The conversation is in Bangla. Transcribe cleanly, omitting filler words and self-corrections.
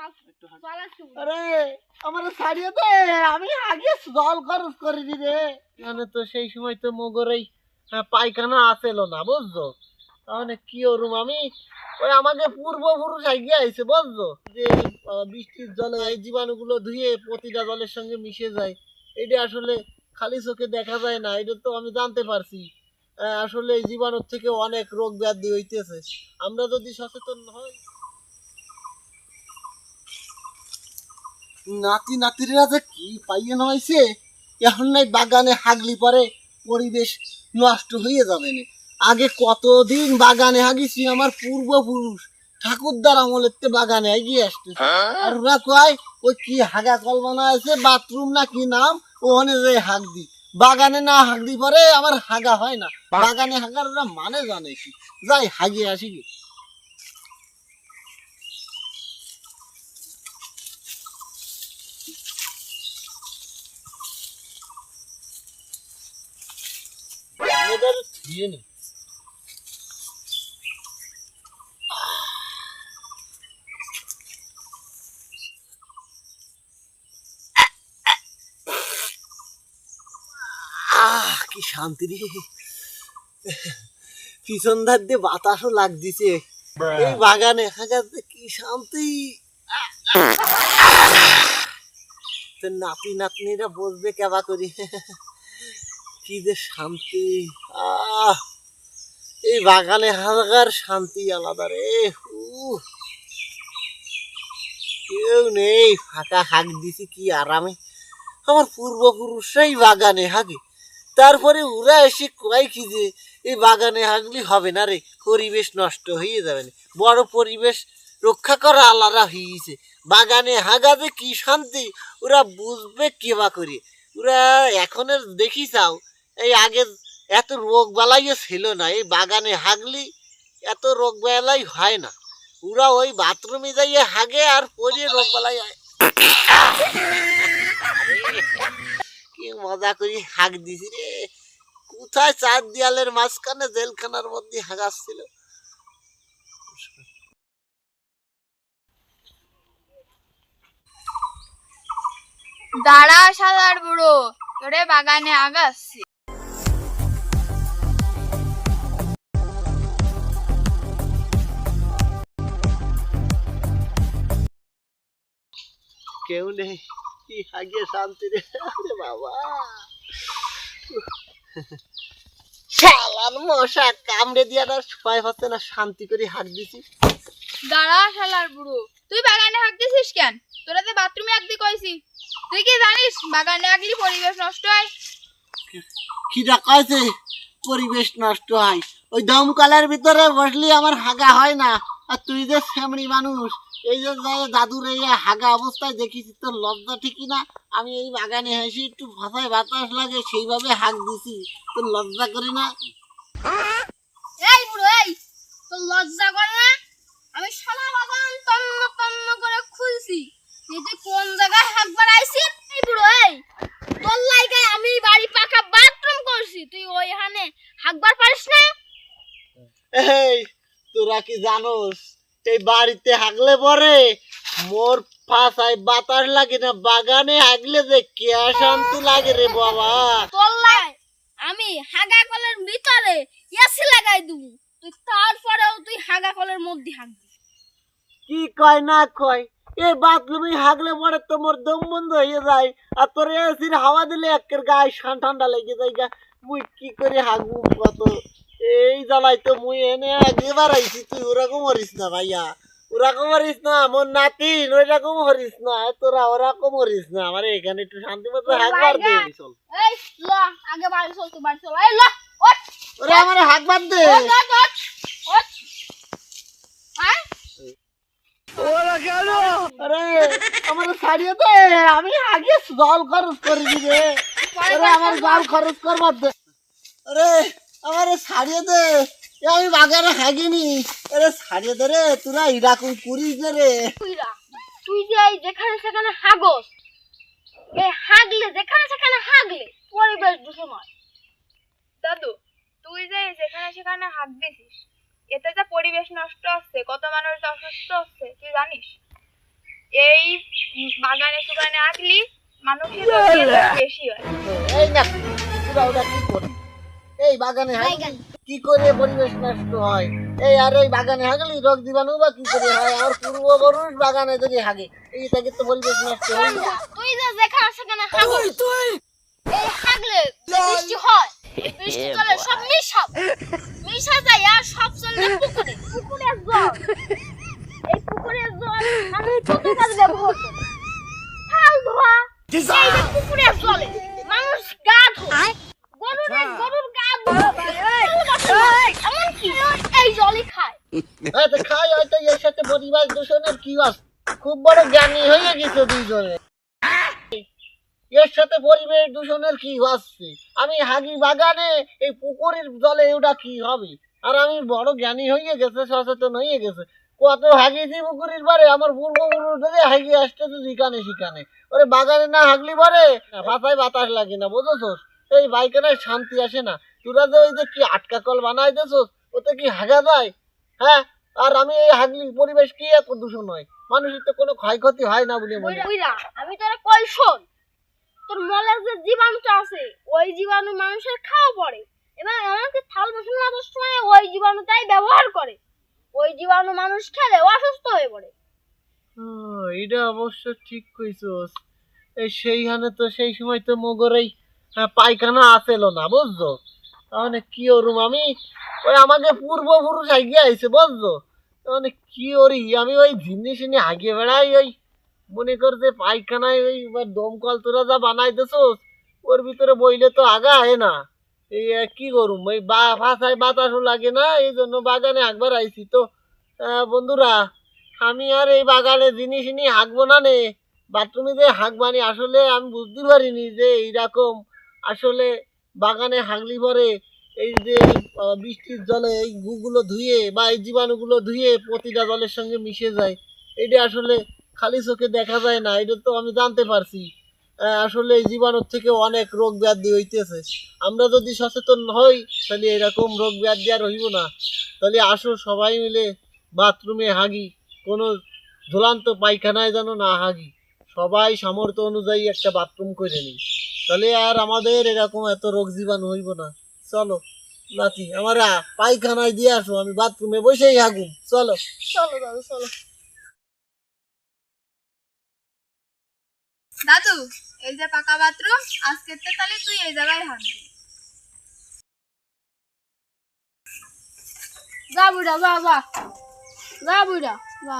আরে আমার ছাড়িয়ে দে, আমি আগে জল খরচ করিনি রে। মানে তো সেই সময় তো মগরেই পায়খানা আসেল না, বুঝছো? তাহলে কি ওরুম আমি ওই আমাকে পূর্বপুরুষ এগিয়ে আইছে, বুঝছো? যে বৃষ্টির জলে এই জীবাণুগুলো ধুয়ে প্রতিটা জলের সঙ্গে মিশে যায়, এটা আসলে খালি চোখে দেখা যায় না, এটা তো আমি জানতে পারছি। আসলে এই জীবাণুর থেকে অনেক রোগ ব্যাধি হইতেছে, আমরা যদি সচেতন হই। নাতি নাতিরা যে কি পাইয়ে নয়ছে, এখন নাই বাগানে হাগলি পরে পরিবেশ নষ্ট হয়ে যাবে না। আগে কতদিন বাগানে হাগিছি, আমার পূর্বপুরুষ ঠাকুরদার আমলের বাগানে এগিয়ে আসতে। আর ওরা কয় ওই কি হাগা কল বানাইছে, বাথরুম না কি নাম, ওখানে যে হাগ দি। বাগানে না হাগলি পরে আমার হাগা হয় না। বাগানে হাগার ওরা মানে জানে কি, যাই হাগিয়ে আসি কি। কি শান্তি রে, পিছন ধার দিয়ে বাতাসও লাগতেছে, এই বাগানে হাগাতে কি শান্তি। নাতি নাতনিরা বসবে কেবা করি, কি যে শান্তি। এই বাগানে হাগার শান্তি আলাদা রে। কেউ নেই, ফাঁকা হাগ দিছি কি আরামে। আমার পূর্বপুরুষরাই বাগানে হাগে, তারপরে ওরা এসে কয় কি যে এই বাগানে হাগলি হবে না রে, পরিবেশ নষ্ট হয়ে যাবে না। বড় পরিবেশ রক্ষা করা আলাদা হয়েছে, বাগানে হাগা যে কি শান্তি ওরা বুঝবে কেবা করে। ওরা এখনের দেখি চাও, এই আগে এত রোগ বালাইও ছিল না, এই বাগানে হাগলি এত রোগ বালাই হয় না। ওরা ওই বাথরুমে যাইয়ে হাগে আর পরে রোগ বালাই হয়। কি মজা করি হাগ দিছি রে, কোথায় চার দেয়ালের মাঝখানে জেলখানার মধ্যে হাগাচ্ছিল। দাঁড়া শালার বুড়ো, তোরে বাগানে আগাচ্ছি। কেউ নেই, কি হাগিয়ে শান্তি রে। আরে বাবা, শালার মশা কামড়ে দিয়ে আর সবাই হচ্ছে না, শান্তি করে হাগ দিছি। দাঁড়া শালার বুড়ো, তুই বাগানে হাগতেছিস কেন? তোরা তো বাথরুমে হাগতে কইছি, তুই কি জানিস বাগানে হাগলি পরিবেশ নষ্ট হয়? কি ডাকাইছে পরিবেশ নষ্ট হয়? ওই দমকলের ভিতরে বসলি আমার হাগা হয় না, আর তুই যে ফ্যামিলি মানুষ, এই যে দাদুর এই হাগা অবস্থায় দেখিস, তোর লজ্জা ঠিকই না? আমি এই বাগানে হাসি একটু ভাষায় বাতাস লাগে সেইভাবে হাগ দিছি, তোর লজ্জা করি না? এই বুড়ো, এই তোর লজ্জা করে না? আমি সারা বাগান তন্ন তন্ন করে খুলছি, তুই কোন জায়গায় হাগবার আইছিস? এই বুড়ো, এই তোর লাইগায় আমি বাড়ি পাকা বাথরুম করছি, তুই ওইখানে হাগবার পারিস না? এই তোরা কি জানোস এই বাড়িতে হাগলে পরে মোর ফাঁসায় বাতাস লাগে না, বাগানে হাগলে যে কে শান্তি লাগে রে বাবা। তোর লাই আমি হাগা কলের ভিতরে এসি লাগাই দেবো, তুই তারপরেও তুই হাগা কলের মধ্যে হাগবি। কি কয় না কয়, এই বাথরুমে হাগলে পরে তোমার দম বন্ধ হয়ে যায়, আর তোর এসির হাওয়া দিলে একের গায়ে ঠান্ডা লেগে যায়। মুই কি করে হাগবো কত, এই জ্বালাই তো মুই এনে একবার আইছি। তুই ওরকম হরিস না ভাইয়া, ওরকম হরিস না, মোর নাতিন ওইরকম হরিস না, তোরা ওরকম হরিস না। আমার এখানে একটু শান্তি মতো হাগবার দে। চল এই ল আগে বাড়ি চল, তুই বাড়ি চল। এই ল ওঠ, ওরে আমার হাগবার দে। ওঠ আয়। ওরা কেন? আরে আমার ছাড়িয়ে দে, আমি আগে জল খরচ করে দিবে। আরে আমার জল খরচ করবার দে। আরে আমার ছাড়িয়ে দে, আমি বাগানে হাগিনি। আরে ছাড়িয়ে দে রে, তোরা এরকম করিস রে। তুই যে এই যেখানে সেখানে হাগস, এই হাগলে যেখানে সেখানে হাগলে পরিবেশ দূষণ হয়। দাদু, তুই যে যেখানে সেখানে হাগ দিছিস, এতে যে পরিবেশ নষ্ট হচ্ছে, কত মানুষ অসুস্থ হচ্ছে তুই জানিস? এই বাগানে সুগানে আসলি মানুষের রোগ বেশি হয়। এই না তোরা ওটা কি করি এই বাগানে বাইগান। কি করে পরিবেশ নষ্ট হয় এই আর এই বাগানে হাগলি রোগ জীবাণু বা কি করে হয় আমার পূর্বপুরুষ বাগানে যদি হাগে এই থেকে তো পরিবেশ নষ্ট হয় না। তুই যে যেখানে সেখানে হাগো এই হাগলে যে বৃষ্টি হয় এই বৃষ্টি জলে সব মিশা যায় আর সব চলে পুকুরের জল এই পুকুরের জল মানুষ কত কাজে ব্যবহার করে হাল ধোয়া এই যে পুকুরের জলে মানুষ গা ধোয় গরুর গা ধোয় এমনকি এই জলই খায় হ্যাঁ তো খাই হয়তো এর সাথে পরিবেশ দূষণের কি আছে খুব বড় জ্ঞানী হয়ে গেছে দুইজনে এর সাথে পরিবেশ দূষণের কি আসছে আমি হাগি বাগানে এই পুকুরের জলে ওটা কি হবে আর আমি বড় জ্ঞানী হয়ে গেছে সচেতন হয়ে গেছে কত হাগিছি পুকুরের পারে আমার পূর্বপুরুষ ধরে হাগি আসতেছে শিকানে ওরে বাগানে না হাগলি পারে বাতায় বাতাস লাগে না বুঝেছোস এই বাইকানায় শান্তি আসে না তোরা যে ওই যে কি আটকা কল বানাই দেছোস ওতে কি হাগা যায় হ্যাঁ আর আমি এই হাগলি পরিবেশ কি এত দূষণ হয় মানুষের তো কোনো ক্ষয়ক্ষতি হয় না বলে মনে হয়। বুইরা আমি তোরা কই শোন তোর মলের যে জীবাণুটা আছে ওই জীবাণু মানুষের খাওয়া পড়ে এবং এমনকি থাল বাসন মাজার সময় ওই জীবাণুটাই ব্যবহার করে ওই জীবাণু মানুষ খেলে অসুস্থ হয়ে পড়ে এটা অবশ্য ঠিক কইছস এই সেইখানে তো সেই সময় তো মগরেই পায়খানা আসেলো না বুঝছো তাহলে কি ওরুম আমি ওই আমাকে পূর্বপুরুষ আগিয়ে আইছে বুঝছো তাহলে কি ওরি আমি ওই জিনিস নিয়ে আগিয়ে বেড়াই ওই মনে কর যে পায়খানায় ওই দমকল তোরা যা বানাই দেছোস ওর ভিতরে বইলে তো আগা হয় না এই কি করুম ওই ভাষায় বাতাসও লাগে না এই জন্য বাগানে একবার আইছি তো বন্ধুরা আমি আর এই বাগানে জিনিস নিয়ে হাঁকবো না নে বাথরুমে যে হাঁকবানি আসলে আমি বুঝতে পারিনি যে এইরকম আসলে বাগানে হাঁকলি পরে এই যে বৃষ্টির জলে এই গুগুলো ধুয়ে বা এই জীবাণুগুলো ধুয়ে প্রতিটা জলের সঙ্গে মিশে যায় এটা আসলে খালি চোখে দেখা যায় না এটা তো আমি জানতে পারছি আসলে এই জীবাণুর থেকে অনেক রোগ ব্যাধি হইতেছে আমরা যদি সচেতন হই তাহলে এরকম রোগ ব্যাধি আর হইব না তাহলে আসো সবাই মিলে বাথরুমে হাগি কোনো ঝুলান্ত পায়খানায় যেন না হাগি সবাই সামর্থ্য অনুযায়ী একটা বাথরুম করে নিই তাহলে আর আমাদের এরকম এত রোগ জীবাণু হইব না চলো নাতি আমরা পায়খানায় দিয়ে আসো আমি বাথরুমে বসেই হাগুম চলো চলো দাদু চলো দাদু এই যে পাকা বাথরুম আজকে তো তাহলে তুই এই জায়গায় হাঁটবি। যা বুড়া যা বুড়া যা